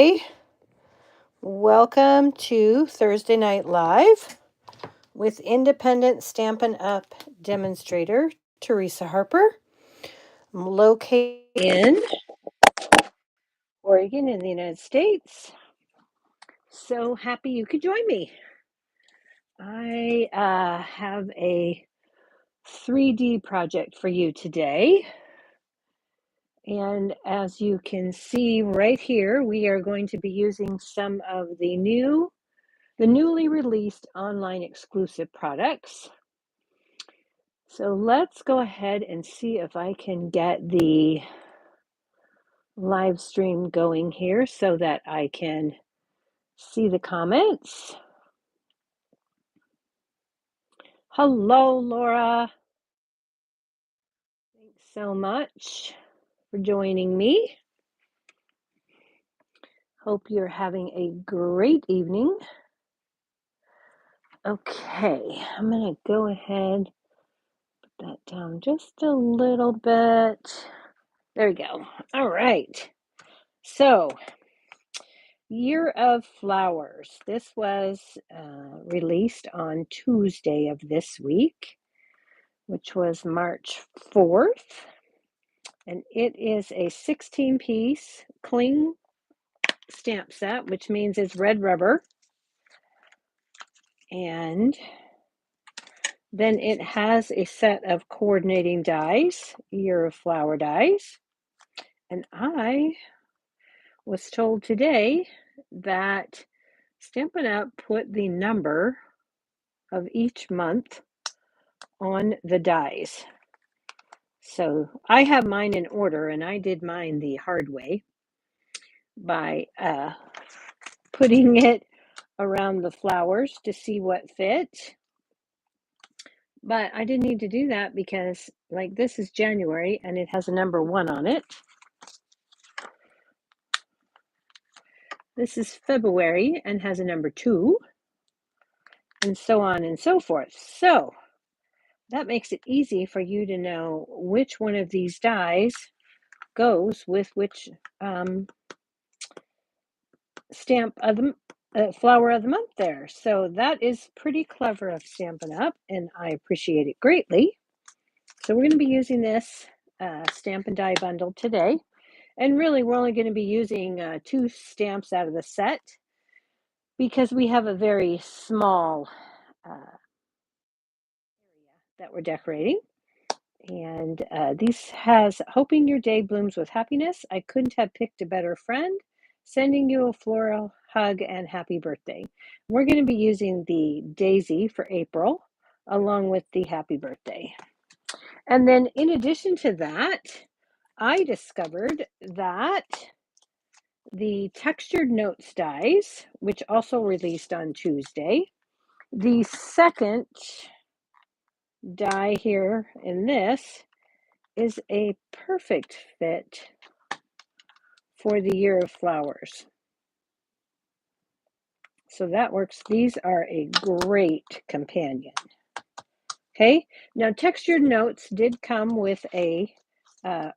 Hey, welcome to Thursday Night Live with independent Stampin' Up demonstrator Teresa Harper. I'm located in Oregon in the United States. So happy you could join me. I have a 3D project for you today. And as you can see right here, we are going to be using some of the newly released online exclusive products. So let's go ahead and see if I can get the live stream going here so that I can see the comments. Hello, Laura. Thanks so much for joining me. Hope you're having a great evening. Okay, I'm going to go ahead, put that down just a little bit. There we go. All right. So, Year of Flowers. This was released on Tuesday of this week, which was March 4th. And it is a 16-piece cling stamp set, which means it's red rubber. And then it has a set of coordinating dies, Year of Flower dies. And I was told today that Stampin' Up put the number of each month on the dies. So I have mine in order, and I did mine the hard way by putting it around the flowers to see what fit. But I didn't need to do that because, like, this is January and it has a number 1 on it. This is February and has a number 2, and so on and so forth. So that makes it easy for you to know which one of these dies goes with which stamp of the flower of the month there. So that is pretty clever of Stampin' Up, and I appreciate it greatly. So we're going to be using this stamp and die bundle today. And really, we're only going to be using 2 stamps out of the set because we have a very small area that we're decorating. And this has Hoping Your Day Blooms with Happiness. I couldn't have picked a better friend. Sending you a floral hug and happy birthday. We're going to be using the daisy for April along with the happy birthday. And then in addition to that, I discovered that the textured notes dies, which also released on Tuesday, the second die here in this is a perfect fit for the Year of Flowers. So that works. These are a great companion. Okay, now textured notes did come with a,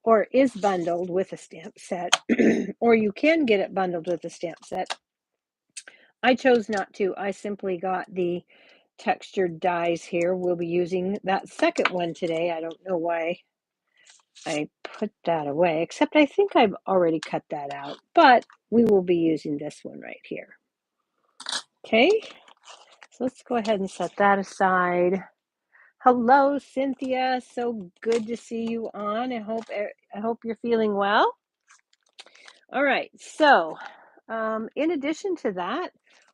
or is bundled with a stamp set, or you can get it bundled with a stamp set. I chose not to. I simply got the textured dies here. We'll be using that second one today. I don't know why I put that away, except I think I've already cut that out, but we will be using this one right here. Okay, so let's go ahead and set that aside. Hello, Cynthia. So good to see you on. I hope you're feeling well. All right, so in addition to that,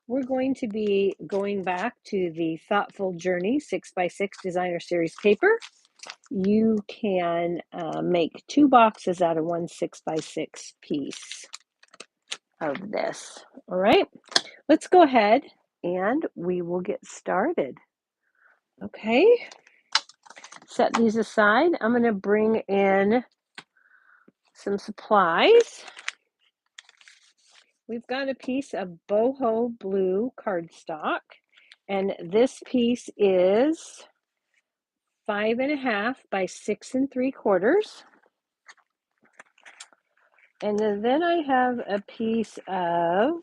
we're going to be going back to the Thoughtful Journey 6x6 Designer Series paper. You can make 2 boxes out of one 6x6 piece of this. All right, let's go ahead and we will get started. Okay, set these aside. I'm going to bring in some supplies. We've got a piece of boho blue cardstock, and this piece is 5.5 by 6 3/4. And then I have a piece of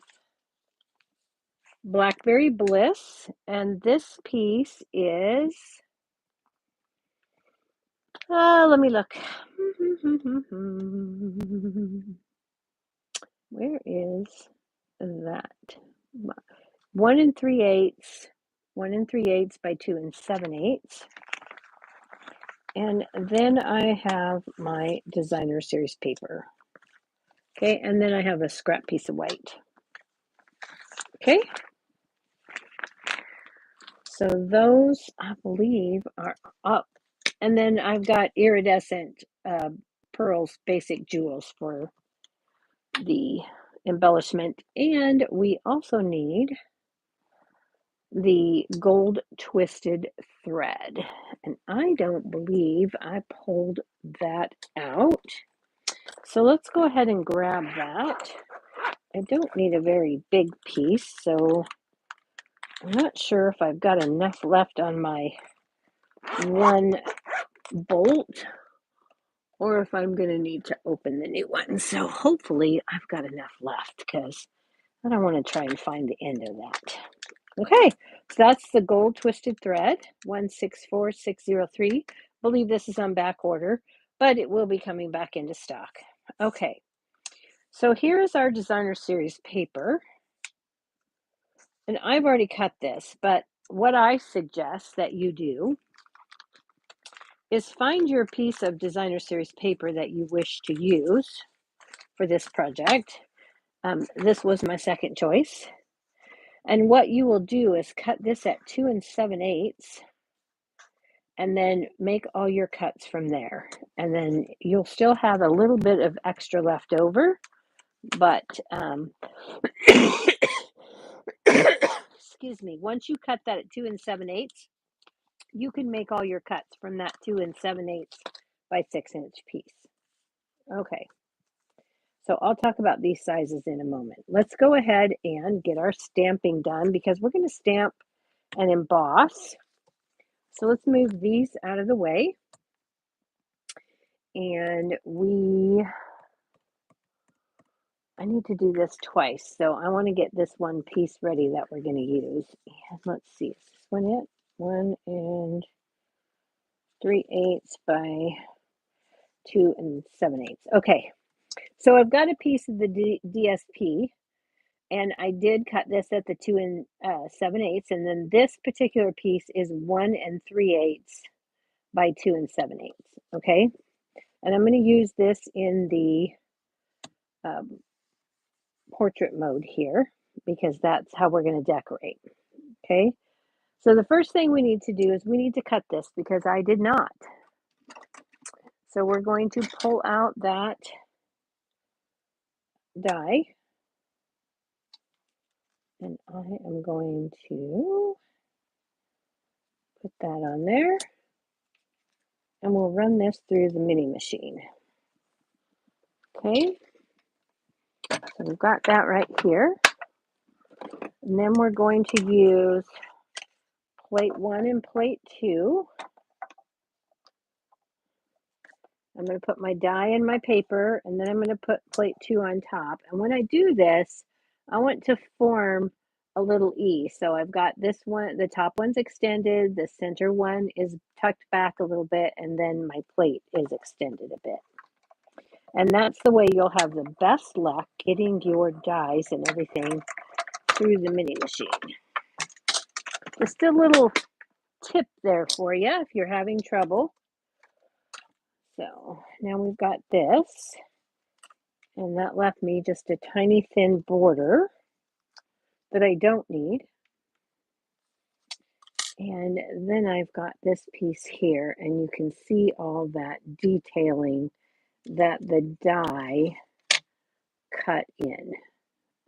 Blackberry Bliss, and this piece is, let me look. Where is that? 1 3/8, 1 3/8 by 2 7/8. And then I have my designer series paper. Okay, and then I have a scrap piece of white. Okay, so those I believe are up. And then I've got iridescent pearls, basic jewels for the embellishment. And we also need the gold twisted thread. And I don't believe I pulled that out. So let's go ahead and grab that. I don't need a very big piece, so I'm not sure if I've got enough left on my one bolt or if I'm going to need to open the new one. So hopefully I've got enough left because I don't want to try and find the end of that. Okay, so that's the gold twisted thread, 164603. I believe this is on back order, but it will be coming back into stock. Okay, so here is our designer series paper. And I've already cut this, but what I suggest that you do is find your piece of designer series paper that you wish to use for this project. This was my second choice. And what you will do is cut this at 2 7/8 and then make all your cuts from there. And then you'll still have a little bit of extra left over, but excuse me, once you cut that at 2 7/8, you can make all your cuts from that 2 7/8 by 6-inch piece. Okay, so I'll talk about these sizes in a moment. Let's go ahead and get our stamping done because we're going to stamp and emboss. So let's move these out of the way. And I need to do this twice. So I want to get this one piece ready that we're going to use. And let's see, is this one it? 1 3/8 by 2 7/8. Okay, so I've got a piece of the DSP, and I did cut this at the 2 7/8, and then this particular piece is 1 3/8 by 2 7/8. Okay, and I'm going to use this in the portrait mode here because that's how we're going to decorate. Okay, so the first thing we need to do is we need to cut this because I did not. So we're going to pull out that die, and I am going to put that on there, and we'll run this through the mini machine. Okay, so we've got that right here, and then we're going to use plate 1 and plate 2. I'm going to put my die in my paper, and then I'm going to put plate 2 on top. And when I do this, I want to form a little E. So I've got this one, the top one's extended, the center one is tucked back a little bit, and then my plate is extended a bit. And that's the way you'll have the best luck getting your dies and everything through the mini machine. Just a little tip there for you if you're having trouble. So now we've got this, and that left me just a tiny thin border that I don't need. And then I've got this piece here, and you can see all that detailing that the die cut in.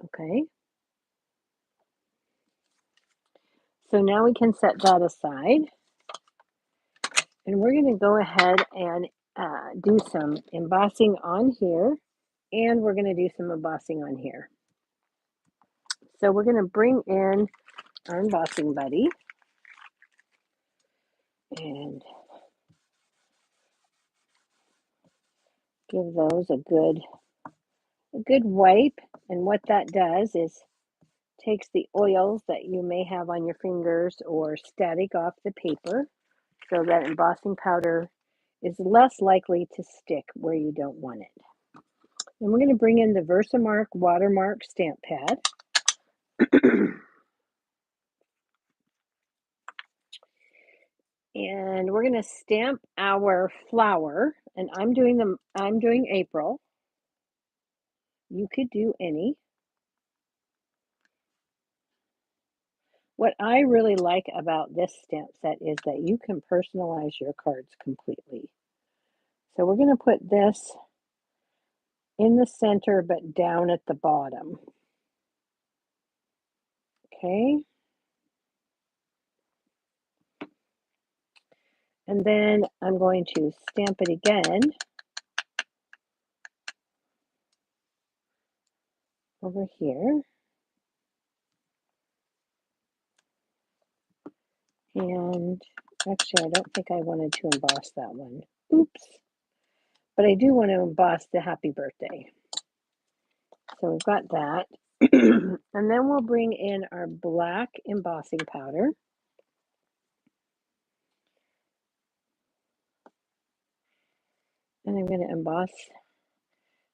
Okay, so now we can set that aside, and we're going to go ahead and do some embossing on here, and we're going to do some embossing on here. So we're going to bring in our embossing buddy and give those a good a good wipe, and what that does is takes the oils that you may have on your fingers or static off the paper, so that embossing powder is less likely to stick where you don't want it. And we're going to bring in the Versamark Watermark stamp pad. And we're going to stamp our flower, and I'm doing April. You could do any. What I really like about this stamp set is that you can personalize your cards completely. So we're going to put this in the center but down at the bottom. Okay. And then I'm going to stamp it again over here. And actually, I don't think I wanted to emboss that one. Oops. But I do want to emboss the happy birthday. So we've got that. And then we'll bring in our black embossing powder. And I'm going to emboss.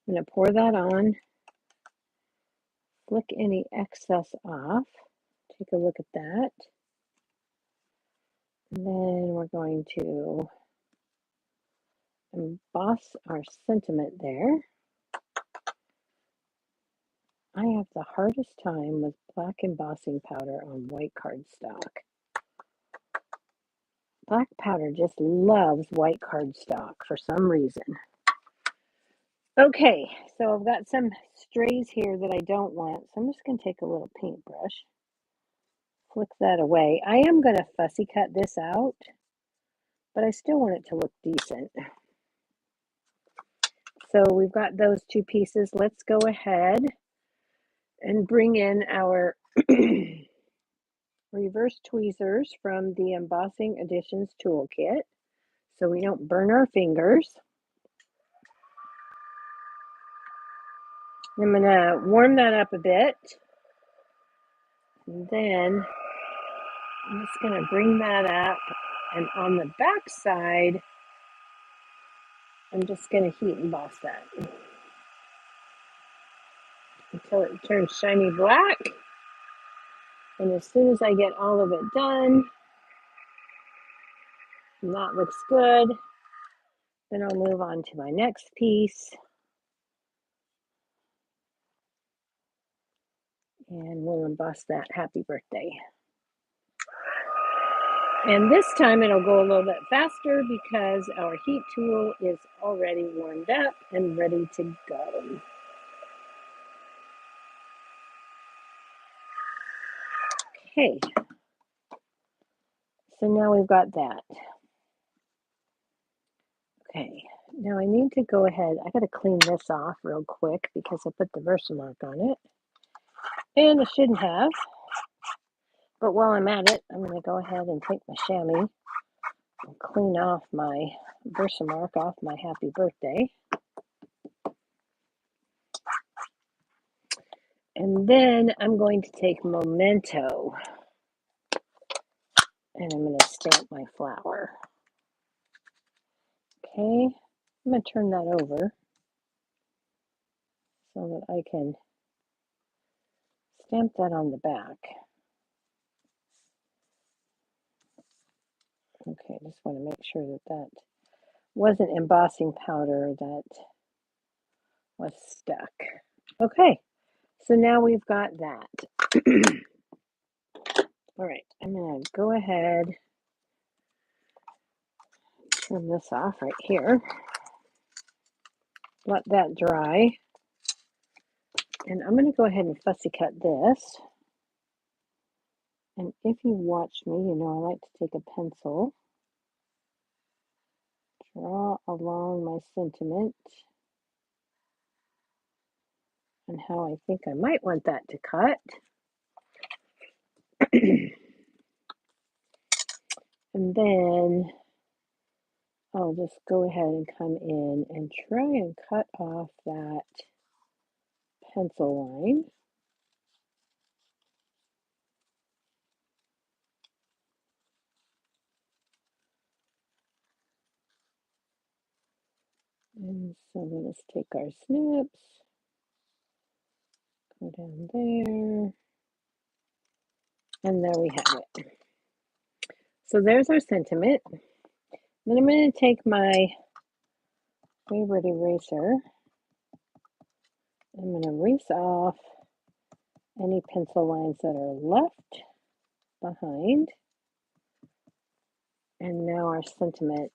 I'm going to pour that on. Flick any excess off. Take a look at that. And then we're going to emboss our sentiment there. I have the hardest time with black embossing powder on white cardstock. Black powder just loves white cardstock for some reason. Okay, so I've got some strays here that I don't want, so I'm just going to take a little paintbrush, flick that away. I am going to fussy cut this out, but I still want it to look decent. So we've got those two pieces. Let's go ahead and bring in our reverse tweezers from the Embossing Additions Toolkit so we don't burn our fingers. I'm going to warm that up a bit. And then I'm just going to bring that up. And on the back side, I'm just going to heat emboss that until it turns shiny black. And as soon as I get all of it done, and that looks good, then I'll move on to my next piece. And we'll emboss that happy birthday. And this time it'll go a little bit faster because our heat tool is already warmed up and ready to go. Okay, so now we've got that. Okay, now I need to go ahead. I got to clean this off real quick because I put the Versamark on it. And I shouldn't have. But while I'm at it, I'm going to go ahead and take my chamois and clean off my Versamark off my happy birthday. And then I'm going to take Memento and I'm going to stamp my flower. Okay, I'm going to turn that over so that I can stamp that on the back. Okay, just want to make sure that that wasn't embossing powder that was stuck. Okay, so now we've got that. All right, I'm going to go ahead, turn this off right here, let that dry, and I'm going to go ahead and fussy cut this. And if you watch me, you know I like to take a pencil, draw along my sentiment and how I think I might want that to cut. And then I'll just go ahead and come in and try and cut off that pencil line. And so let us take our snips, go down there, and there we have it. So there's our sentiment. Then I'm going to take my favorite eraser. I'm going to erase off any pencil lines that are left behind. And now our sentiment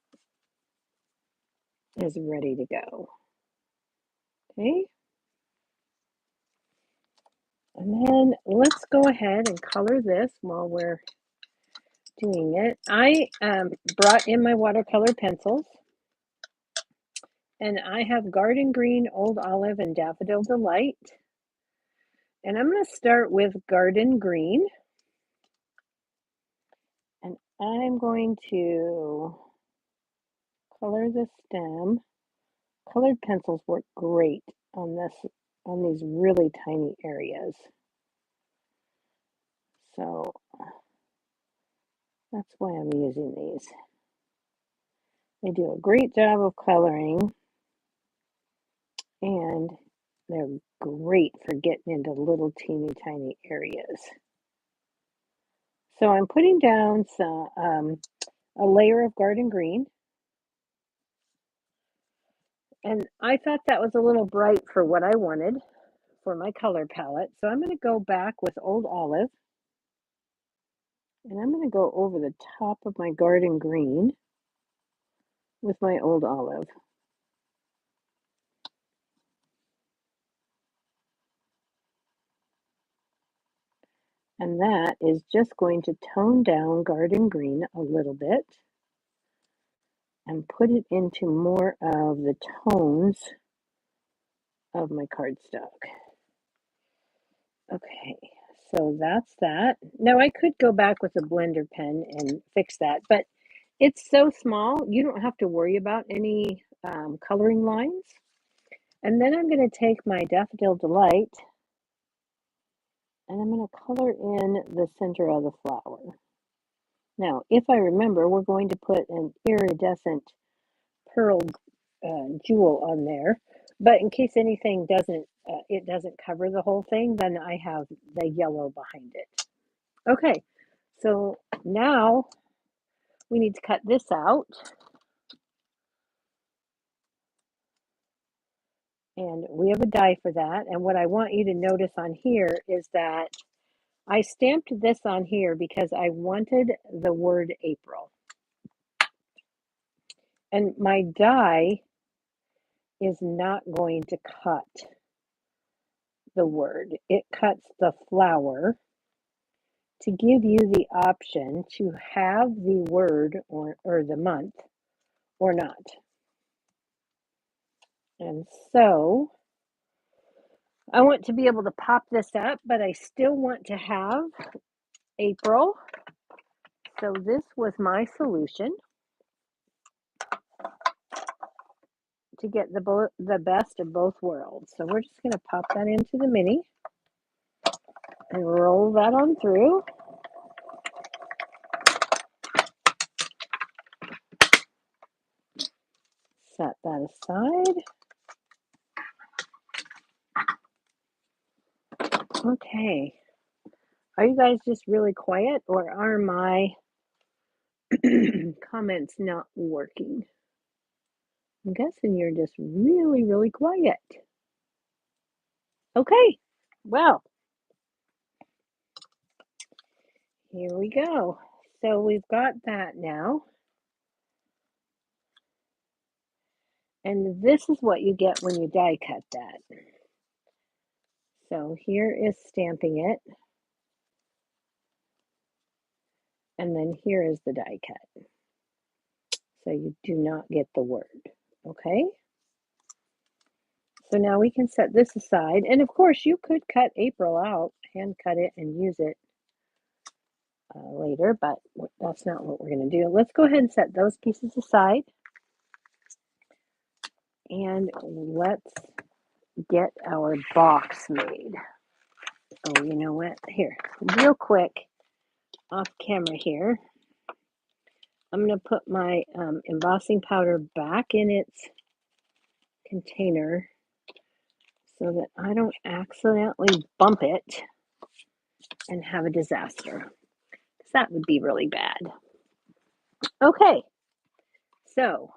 is ready to go. Okay. And then let's go ahead and color this while we're doing it. I brought in my watercolor pencils, and I have Garden Green, Old Olive, and Daffodil Delight. And I'm going to start with Garden Green. And I'm going to color the stem. Colored pencils work great on these really tiny areas. So that's why I'm using these. They do a great job of coloring, and they're great for getting into little teeny tiny areas. So I'm putting down a layer of Garden Green. And I thought that was a little bright for what I wanted for my color palette. So I'm going to go back with Old Olive. And I'm going to go over the top of my Garden Green with my Old Olive. And that is just going to tone down Garden Green a little bit and put it into more of the tones of my cardstock. Okay, so that's that. Now I could go back with a blender pen and fix that, but it's so small, you don't have to worry about any coloring lines. And then I'm going to take my Daffodil Delight and I'm going to color in the center of the flower. Now, if I remember, we're going to put an iridescent pearl jewel on there, but in case anything it doesn't cover the whole thing, then I have the yellow behind it. Okay, so now we need to cut this out. And we have a die for that. And what I want you to notice on here is that I stamped this on here because I wanted the word April. And my die is not going to cut the word. It cuts the flower to give you the option to have the word or the month or not. And so I want to be able to pop this up, but I still want to have April. So this was my solution to get the best of both worlds. So we're just going to pop that into the mini and roll that on through. Set that aside. Okay. Are you guys just really quiet, or are my comments not working? I'm guessing you're just really, really quiet. Okay. Well, here we go. So we've got that now. And this is what you get when you die cut that. So here is stamping it. And then here is the die cut. So you do not get the word, okay? So now we can set this aside. And of course, you could cut April out, hand cut it and use it later, but that's not what we're going to do. Let's go ahead and set those pieces aside. And let's get our box made. Oh, you know what? Here, real quick, off camera here. I'm going to put my embossing powder back in its container so that I don't accidentally bump it and have a disaster. That would be really bad. Okay, so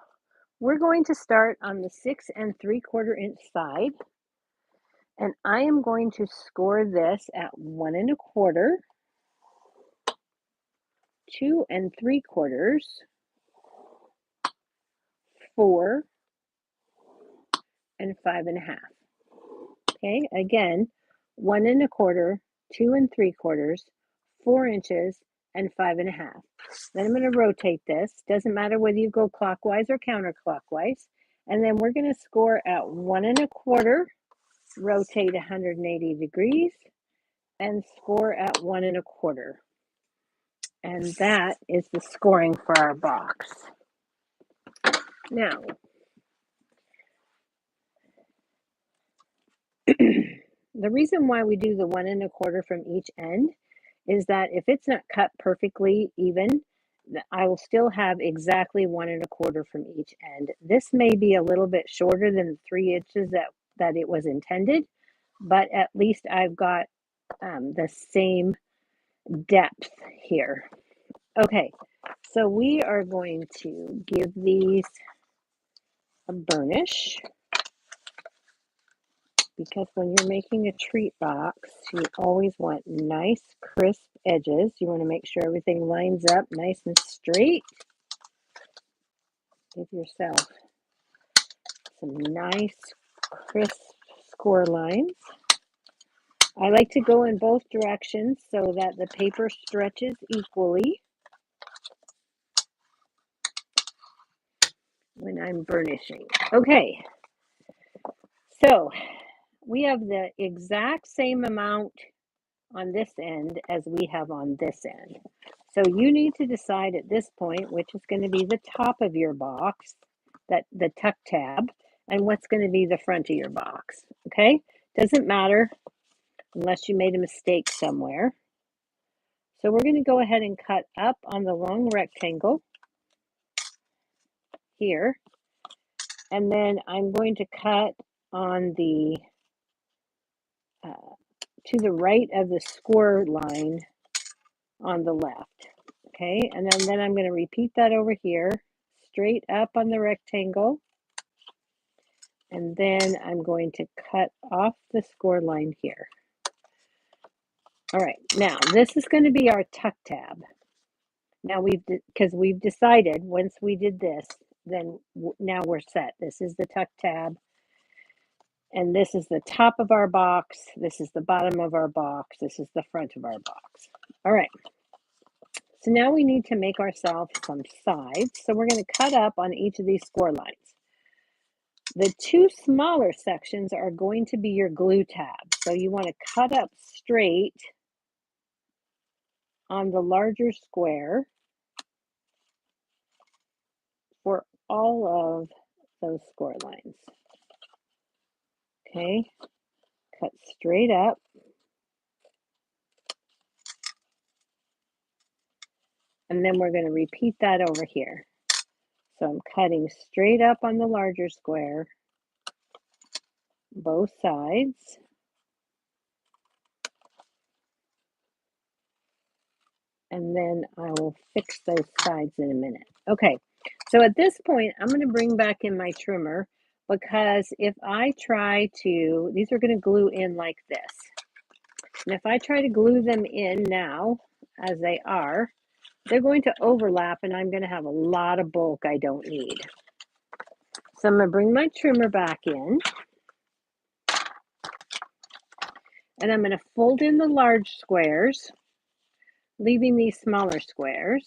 we're going to start on the 6 3/4 inch side, and I am going to score this at 1 1/4, 2 3/4, 4, and 5 1/2. Okay, again, 1 1/4, 2 3/4, 4 inches, and 5 1/2. Then I'm going to rotate this. Doesn't matter whether you go clockwise or counterclockwise. And then we're going to score at 1 1/4, rotate 180 degrees, and score at 1 1/4. And that is the scoring for our box. Now, the reason why we do the 1 1/4 from each end is that if it's not cut perfectly even, I will still have exactly 1 1/4 from each end. This may be a little bit shorter than the 3 inches that it was intended, but at least I've got the same depth here. Okay, so we are going to give these a burnish, because when you're making a treat box, you always want nice, crisp edges. You want to make sure everything lines up nice and straight. Give yourself some nice, crisp score lines. I like to go in both directions so that the paper stretches equally when I'm burnishing. Okay, so we have the exact same amount on this end as we have on this end. So you need to decide at this point which is going to be the top of your box, that the tuck tab, and what's going to be the front of your box. Okay, doesn't matter unless you made a mistake somewhere. So we're going to go ahead and cut up on the long rectangle here, and then I'm going to cut on the to the right of the score line on the left. Okay, and then I'm going to repeat that over here, straight up on the rectangle, and then I'm going to cut off the score line here. All right, now this is going to be our tuck tab. Now because we've decided once we did this, then now we're set. This is the tuck tab, and this is the top of our box. This is the bottom of our box. This is the front of our box. All right. So now we need to make ourselves some sides. So we're going to cut up on each of these score lines. The two smaller sections are going to be your glue tabs. So you want to cut up straight on the larger square for all of those score lines. Okay, cut straight up. And then we're going to repeat that over here. So I'm cutting straight up on the larger square, both sides. And then I will fix those sides in a minute. Okay, so at this point, I'm going to bring back in my trimmer, because if I try to, these are going to glue in like this. And if I try to glue them in now, as they are, they're going to overlap, and I'm going to have a lot of bulk I don't need. So I'm going to bring my trimmer back in, and I'm going to fold in the large squares, leaving these smaller squares.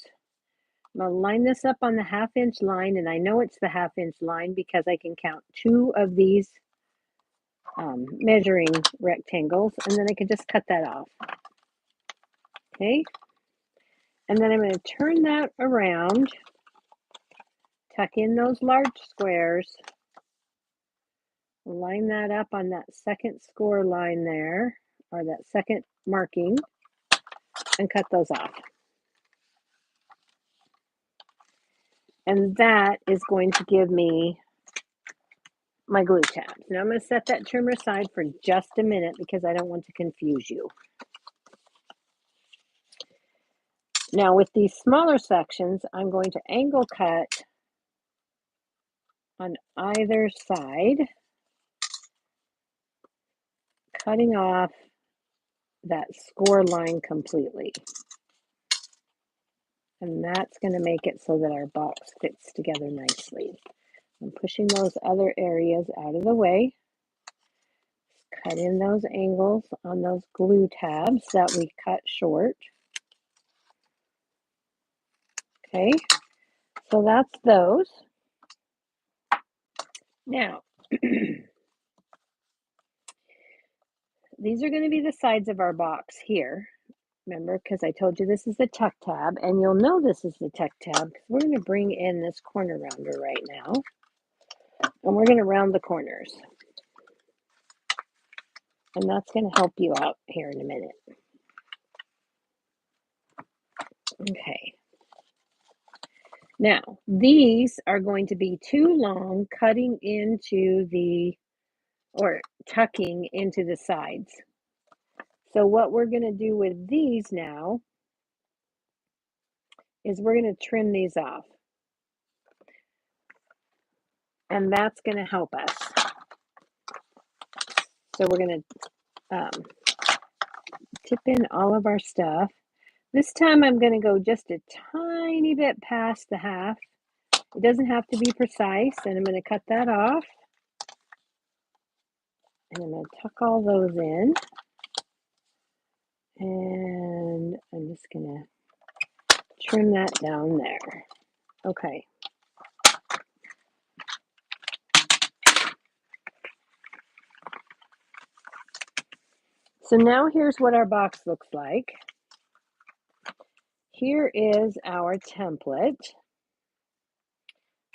I'm going to line this up on the 1/2 inch line, and I know it's the 1/2 inch line because I can count 2 of these measuring rectangles, and then I can just cut that off. Okay, and then I'm going to turn that around, tuck in those large squares, line that up on that second score line there, or that second marking, and cut those off. And that is going to give me my glue tabs. Now I'm going to set that trimmer aside for just a minute because I don't want to confuse you. Now with these smaller sections, I'm going to angle cut on either side, cutting off that score line completely. And that's going to make it so that our box fits together nicely. I'm pushing those other areas out of the way. Cut in those angles on those glue tabs that we cut short. Okay, so that's those. Now, these are going to be the sides of our box here. Remember, because I told you this is the tuck tab, and you'll know this is the tuck tab because we're going to bring in this corner rounder right now, and we're going to round the corners. And that's going to help you out here in a minute. Okay. Now, these are going to be too long cutting into or tucking into the sides. So what we're going to do with these now is we're going to trim these off. And that's going to help us. So we're going to tip in all of our stuff. This time I'm going to go just a tiny bit past the half. It doesn't have to be precise, and I'm going to cut that off. And I'm going to tuck all those in. And I'm just going to trim that down there. Okay. So now here's what our box looks like. Here is our template.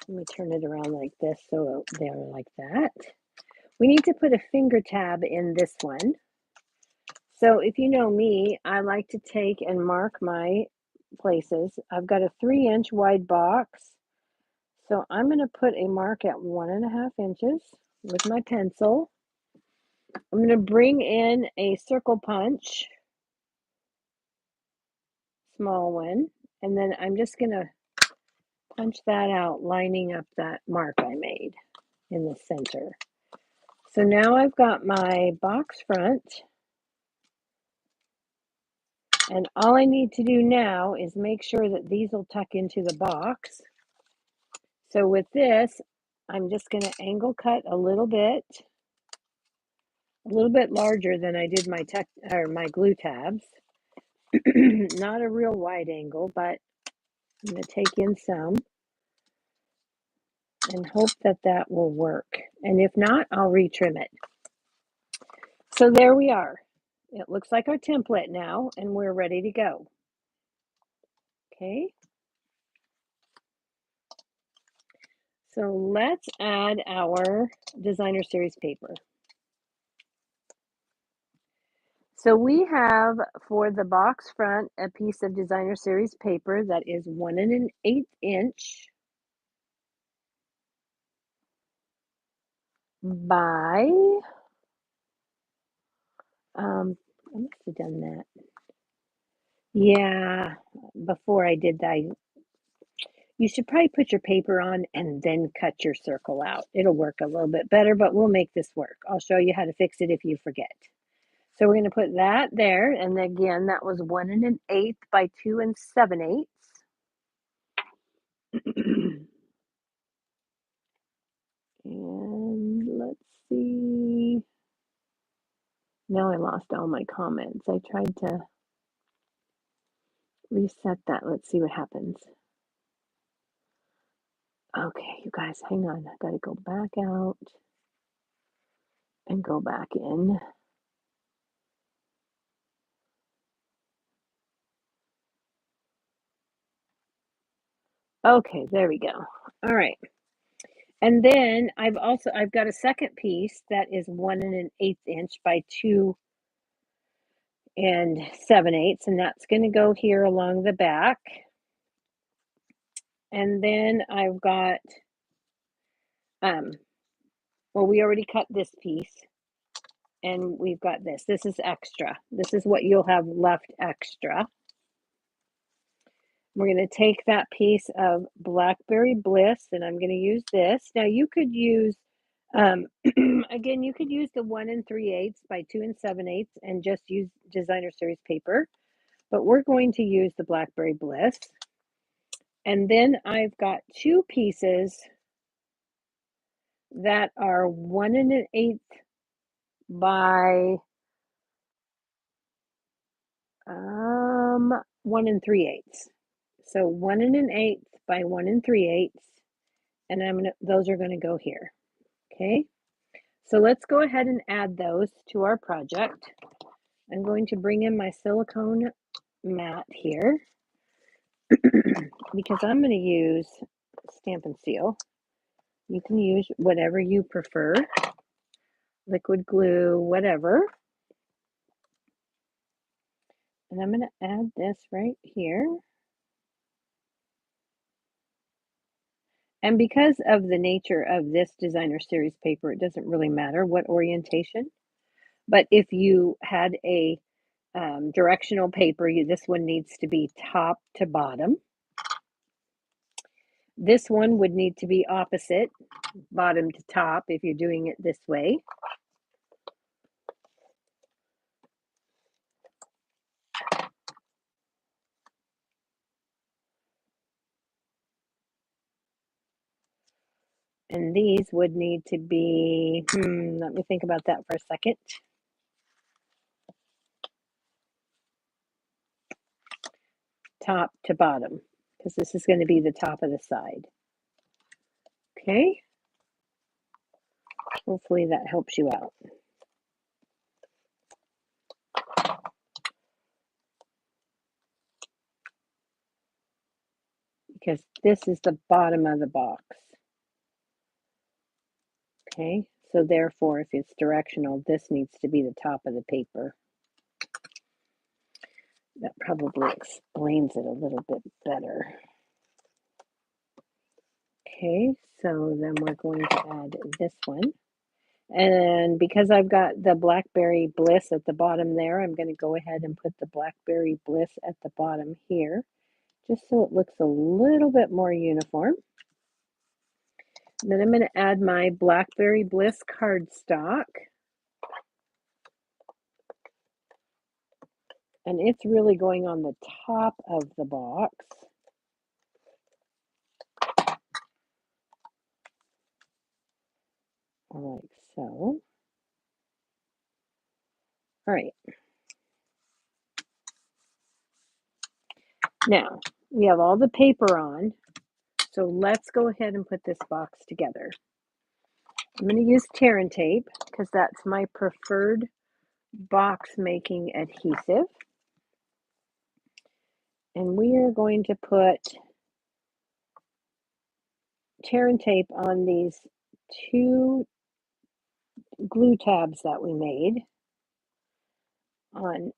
Let me turn it around like this so they're like that. We need to put a finger tab in this one. So if you know me, I like to take and mark my places. I've got a 3-inch wide box. So I'm going to put a mark at 1.5 inches with my pencil. I'm going to bring in a circle punch, small one, and then I'm just going to punch that out, lining up that mark I made in the center. So now I've got my box front, and all I need to do now is make sure that these will tuck into the box. So with this, I'm just going to angle cut a little bit larger than I did my glue tabs. Not a real wide angle, but I'm going to take in some and hope that that will work. And if not, I'll retrim it. So there we are. It looks like our template now, and we're ready to go. Okay. So let's add our designer series paper. So we have for the box front a piece of designer series paper that is 1 1/8 inch by I must have done that. Yeah, before I did that, you should probably put your paper on and then cut your circle out. It'll work a little bit better, but we'll make this work. I'll show you how to fix it if you forget. So we're going to put that there, and again, that was 1 1/8 by 2 7/8. And let's see. Now I lost all my comments. I tried to reset that. Let's see what happens. Okay, you guys, hang on. I got to go back out and go back in. Okay, there we go. All right. And then I've got a second piece that is 1 1/8 inch by 2 7/8, and that's going to go here along the back. And then I've got, well, we already cut this piece, and we've got this. This is extra. This is what you'll have left extra. We're going to take that piece of Blackberry Bliss, and I'm going to use this. Now you could use, again, you could use the 1 3/8 by 2 7/8 and just use designer series paper, but we're going to use the Blackberry Bliss. And then I've got two pieces that are 1 1/8 by 1 3/8. So 1 1/8 by 1 3/8, and those are going to go here. Okay, so let's go ahead and add those to our project. I'm going to bring in my silicone mat here because I'm going to use Stampin' Seal. You can use whatever you prefer, liquid glue, whatever. And I'm going to add this right here. And because of the nature of this designer series paper, it doesn't really matter what orientation. But if you had a directional paper, this one needs to be top to bottom. This one would need to be opposite, bottom to top, if you're doing it this way. And these would need to be, let me think about that for a second. Top to bottom, because this is going to be the top of the side. Okay. Hopefully that helps you out. Because this is the bottom of the box. Okay, so therefore, if it's directional, this needs to be the top of the paper. That probably explains it a little bit better. Okay, so then we're going to add this one. And because I've got the Blackberry Bliss at the bottom there, I'm going to go ahead and put the Blackberry Bliss at the bottom here, just so it looks a little bit more uniform. And then I'm going to add my Blackberry Bliss cardstock. And it's really going on the top of the box. Like so. All right. Now, we have all the paper on, so let's go ahead and put this box together. I'm going to use tear and tape because that's my preferred box making adhesive. And we are going to put tear and tape on these two glue tabs that we made on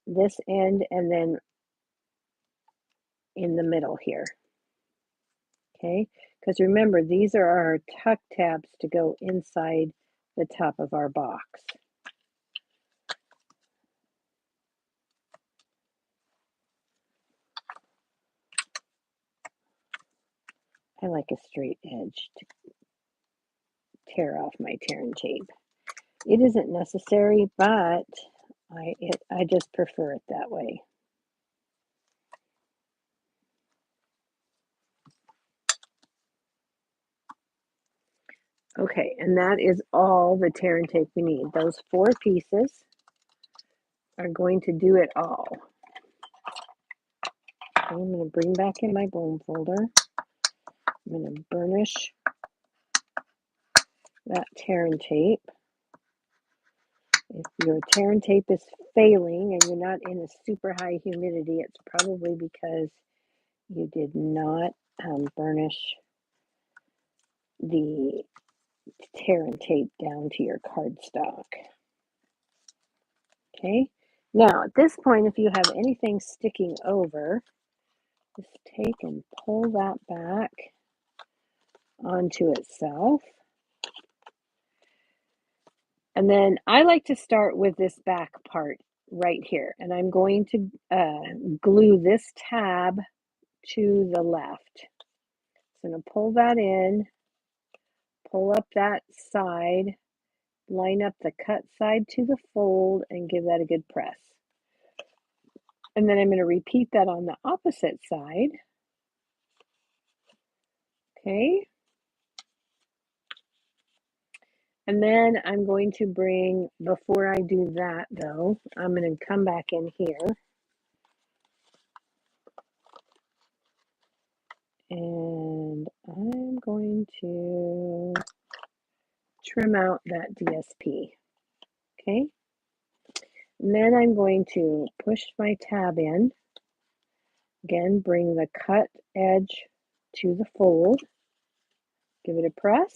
this end and then in the middle here. Okay, because remember, these are our tuck tabs to go inside the top of our box. I like a straight edge to tear off my tear and tape. It isn't necessary, but I just prefer it that way. Okay, and that is all the tear and tape we need. Those 4 pieces are going to do it all. I'm going to bring back in my bloom folder. I'm going to burnish that tear and tape. If your tear and tape is failing and you're not in a super high humidity, it's probably because you did not burnish the tear and tape down to your cardstock. Okay, now at this point, if you have anything sticking over, just take and pull that back onto itself. And then I like to start with this back part right here, and I'm going to glue this tab to the left. So I'm going to pull that in, pull up that side, line up the cut side to the fold, and give that a good press. And then I'm going to repeat that on the opposite side. Okay. And then I'm going to bring, before I do that though, I'm going to come back in here. And I'm going to trim out that DSP. Okay. And then I'm going to push my tab in. Again, bring the cut edge to the fold. Give it a press.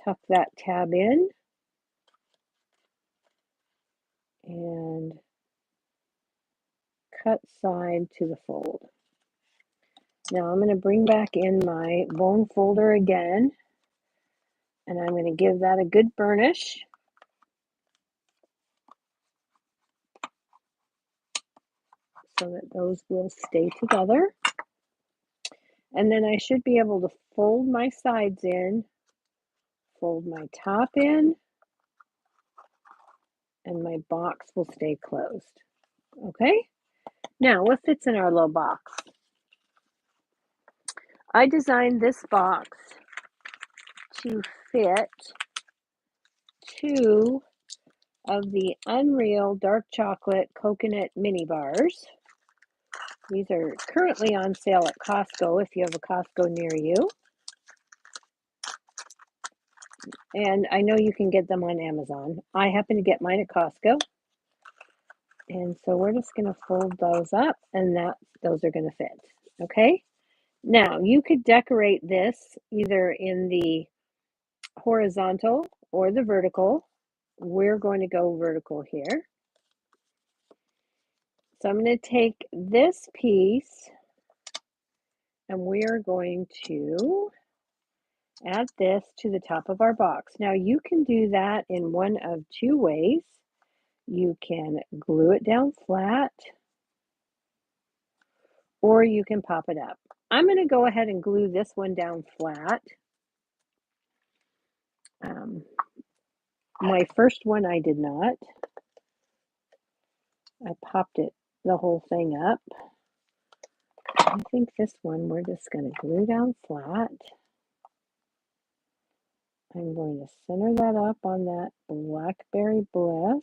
Tuck that tab in. And cut side to the fold. Now I'm going to bring back in my bone folder again, and I'm going to give that a good burnish. So that those will stay together. And then I should be able to fold my sides in, fold my top in, and my box will stay closed. Okay? Now, what fits in our little box? I designed this box to fit 2 of the Unreal Dark Chocolate Coconut Mini Bars. These are currently on sale at Costco if you have a Costco near you. And I know you can get them on Amazon. I happen to get mine at Costco. And so we're just going to fold those up, and those are going to fit. Okay? Now, you could decorate this either in the horizontal or the vertical. We're going to go vertical here. So I'm going to take this piece, and we are going to add this to the top of our box. Now, you can do that in one of 2 ways. You can glue it down flat, or you can pop it up. I'm going to go ahead and glue this one down flat. My first one I did not. I popped it, the whole thing up. I think this one we're just going to glue down flat. I'm going to center that up on that Blackberry Bliss.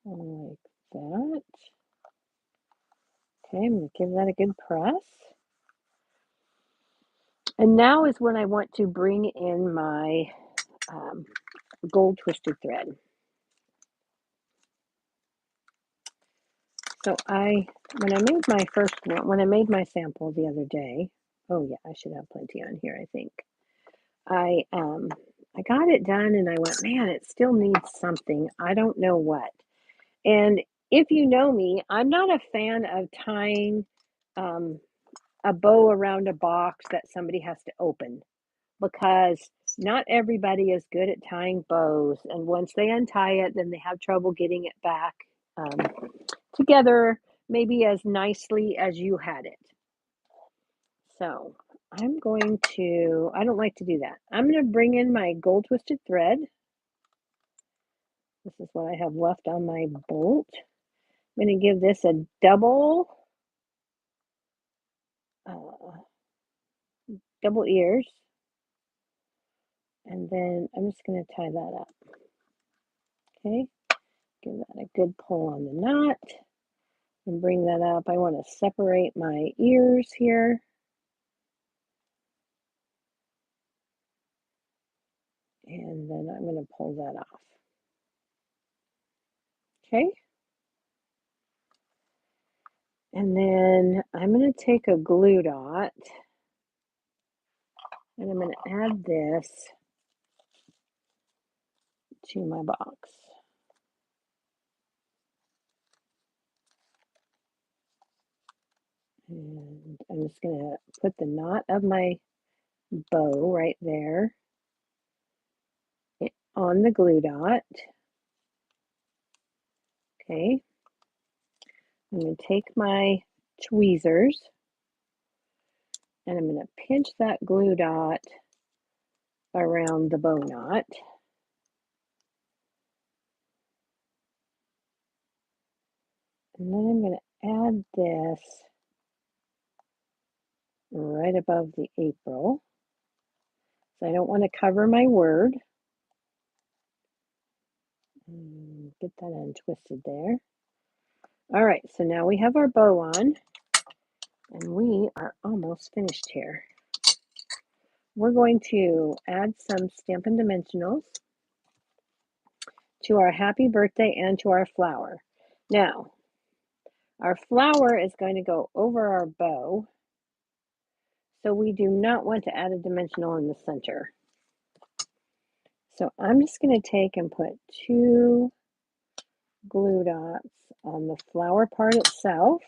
Like that. Okay, I'm going to give that a good press. And now is when I want to bring in my gold twisted thread. So when I made my first one, when I made my sample the other day, oh yeah, I should have plenty on here, I think. I got it done and I went, man, it still needs something. I don't know what. And if you know me, I'm not a fan of tying a bow around a box that somebody has to open, because not everybody is good at tying bows. And once they untie it, then they have trouble getting it back together, maybe as nicely as you had it. So I don't like to do that. I'm going to bring in my gold twisted thread. This is what I have left on my bolt. I'm going to give this a double ears. And then I'm just going to tie that up. Okay, give that a good pull on the knot and bring that up. I want to separate my ears here. And then I'm going to pull that off. Okay. And then I'm going to take a glue dot and I'm going to add this to my box. And I'm just going to put the knot of my bow right there on the glue dot. Okay. I'm going to take my tweezers and I'm going to pinch that glue dot around the bow knot. And then I'm going to add this right above the April. So I don't want to cover my word. Get that untwisted there. All right, so now we have our bow on and we are almost finished here. We're going to add some Stampin' Dimensionals to our happy birthday and to our flower. Now, our flower is going to go over our bow, so we do not want to add a dimensional in the center. So I'm just going to take and put 2 glue dots on the flower part itself.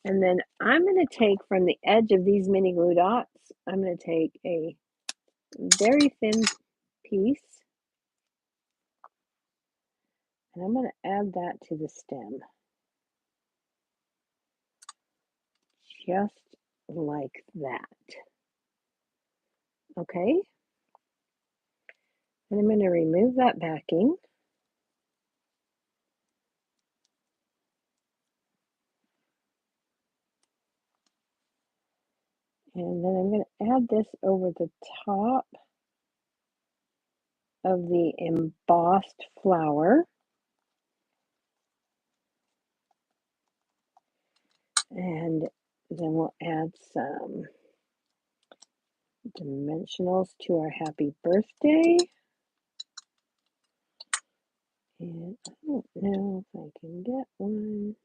And then I'm going to take from the edge of these mini glue dots, I'm going to take a very thin piece and I'm going to add that to the stem. Just like that. Okay. And I'm going to remove that backing. And then I'm going to add this over the top of the embossed flower. And then we'll add some dimensionals to our happy birthday. And I don't know if I can get one.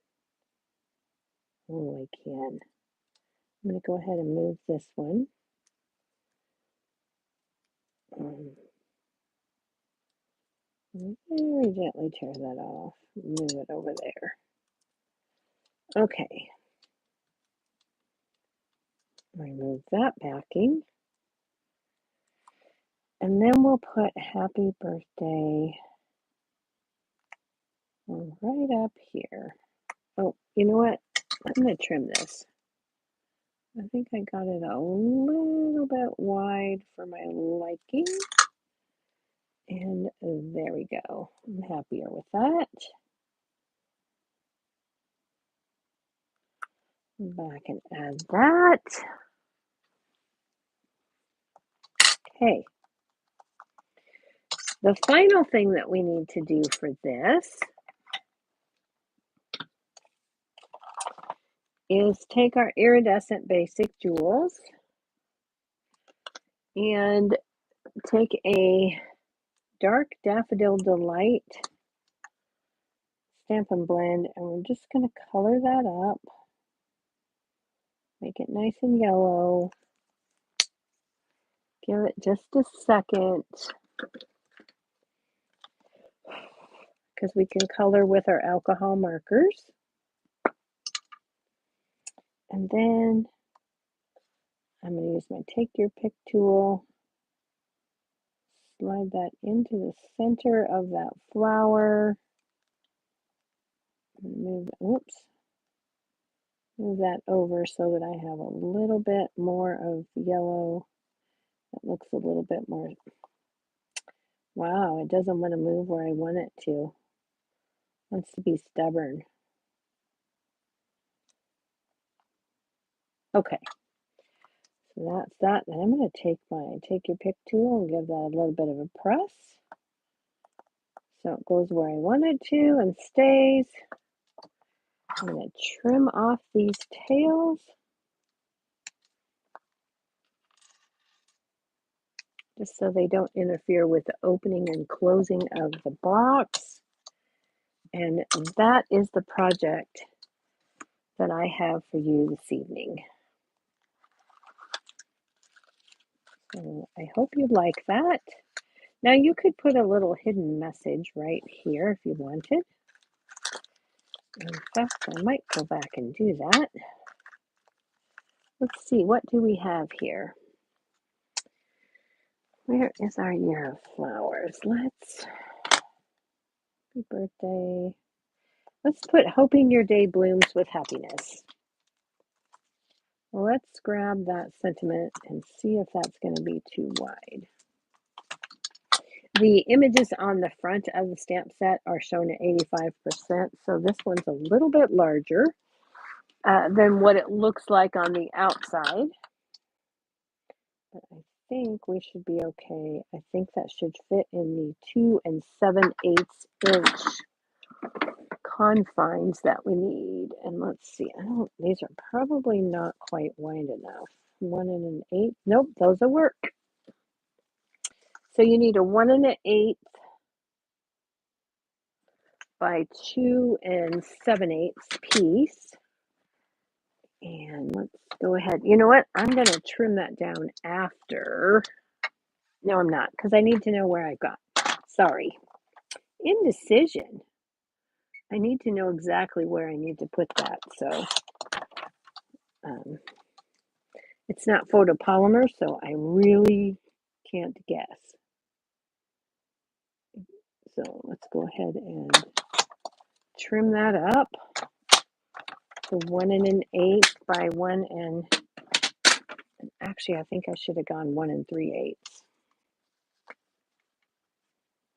Oh, I can. I'm going to go ahead and move this one. Very gently tear that off. Move it over there. Okay. Remove that backing. And then we'll put happy birthday right up here. Oh, you know what? I'm going to trim this. I think I got it a little bit wide for my liking. And there we go. I'm happier with that. Back and add that. Okay. The final thing that we need to do for this is take our iridescent basic jewels and take a dark daffodil delight Stampin' Blend, and we're just going to color that up, make it nice and yellow, give it just a second, because we can color with our alcohol markers. And then I'm going to use my Take Your Pick tool, slide that into the center of that flower, move that over so that I have a little bit more of yellow. That looks a little bit more, wow, it doesn't want to move where I want it to. It wants to be stubborn. Okay, so that's that. Then I'm going to take my Take Your Pick tool and give that a little bit of a press so it goes where I want it to and stays. I'm going to trim off these tails just so they don't interfere with the opening and closing of the box. And that is the project. that I have for you this evening. So I hope you like that. Now you could put a little hidden message right here if you wanted. In fact, I might go back and do that. Let's see, what do we have here? Where is our year of flowers? Happy birthday. Let's put hoping your day blooms with happiness. Let's grab that sentiment and see if that's going to be too wide. The images on the front of the stamp set are shown at 85%, so this one's a little bit larger than what it looks like on the outside. But I think we should be okay. I think that should fit in the 2 7/8 inch confines that we need. And let's see, these are probably not quite wide enough. 1 1/8. Nope, those will work. So you need a 1 1/8 by 2 7/8 piece. And let's go ahead. You know what? I'm going to trim that down after. No, I'm not, because I need to know where I got. Sorry. Indecision. I need to know exactly where I need to put that. So it's not photopolymer, so I really can't guess. So let's go ahead and trim that up to 1 1/8 by 1 actually I think I should have gone 1 3/8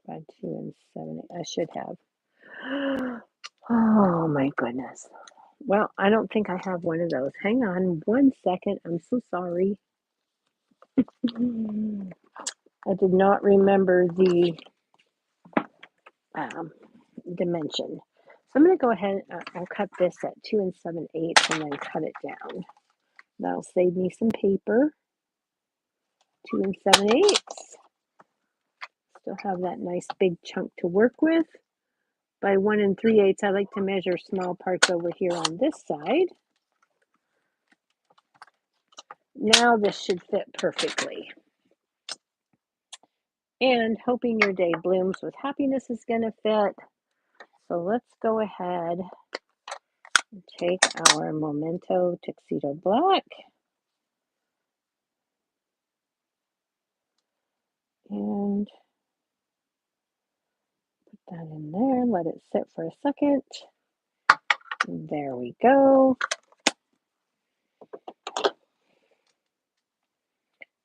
by 2 7/8. I should have. Oh my goodness. Well, I don't think I have one of those. Hang on 1 second. I'm so sorry. I did not remember the dimension. So I'm going to go ahead, I'll cut this at 2 7/8 and then cut it down. That'll save me some paper. 2 7/8. Still have that nice big chunk to work with. By 1 3/8, I like to measure small parts over here on this side. Now this should fit perfectly. And hoping your day blooms with happiness is going to fit. So let's go ahead and take our Memento Tuxedo Black and put that in there. Let it sit for a second. There we go.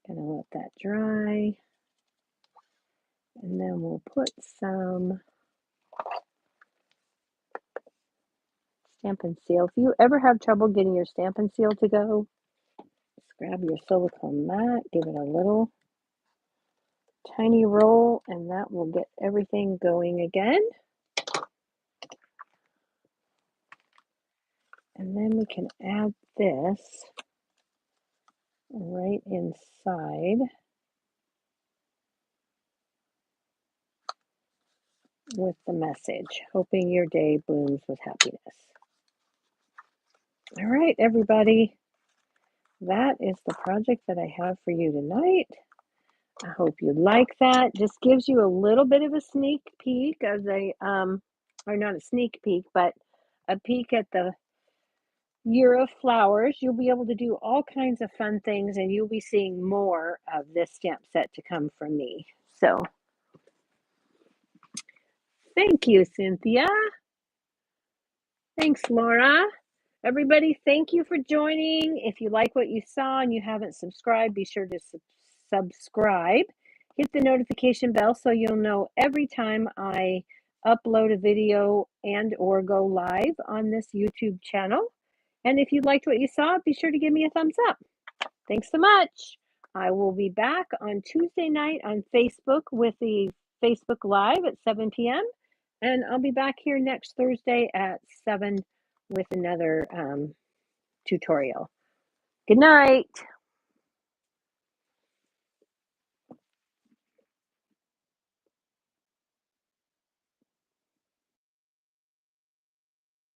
Gonna let that dry. And then we'll put some Stampin' Seal. If you ever have trouble getting your Stampin' Seal to go, just grab your silicone mat, give it a little tiny roll, and that will get everything going again. And then we can add this right inside with the message, hoping your day blooms with happiness. All right, everybody. That is the project that I have for you tonight. I hope you like that. Just gives you a little bit of a sneak peek of or not a sneak peek, but a peek at the year of flowers. You'll be able to do all kinds of fun things, and you'll be seeing more of this stamp set to come from me. So thank you, Cynthia. Thanks, Laura. Everybody, thank you for joining. If you like what you saw and you haven't subscribed, be sure to subscribe. Hit the notification bell so you'll know every time I upload a video and or go live on this YouTube channel. And if you liked what you saw, be sure to give me a thumbs up. Thanks so much. I will be back on Tuesday night on Facebook with the Facebook Live at 7 p.m. And I'll be back here next Thursday at 7 with another tutorial. Good night.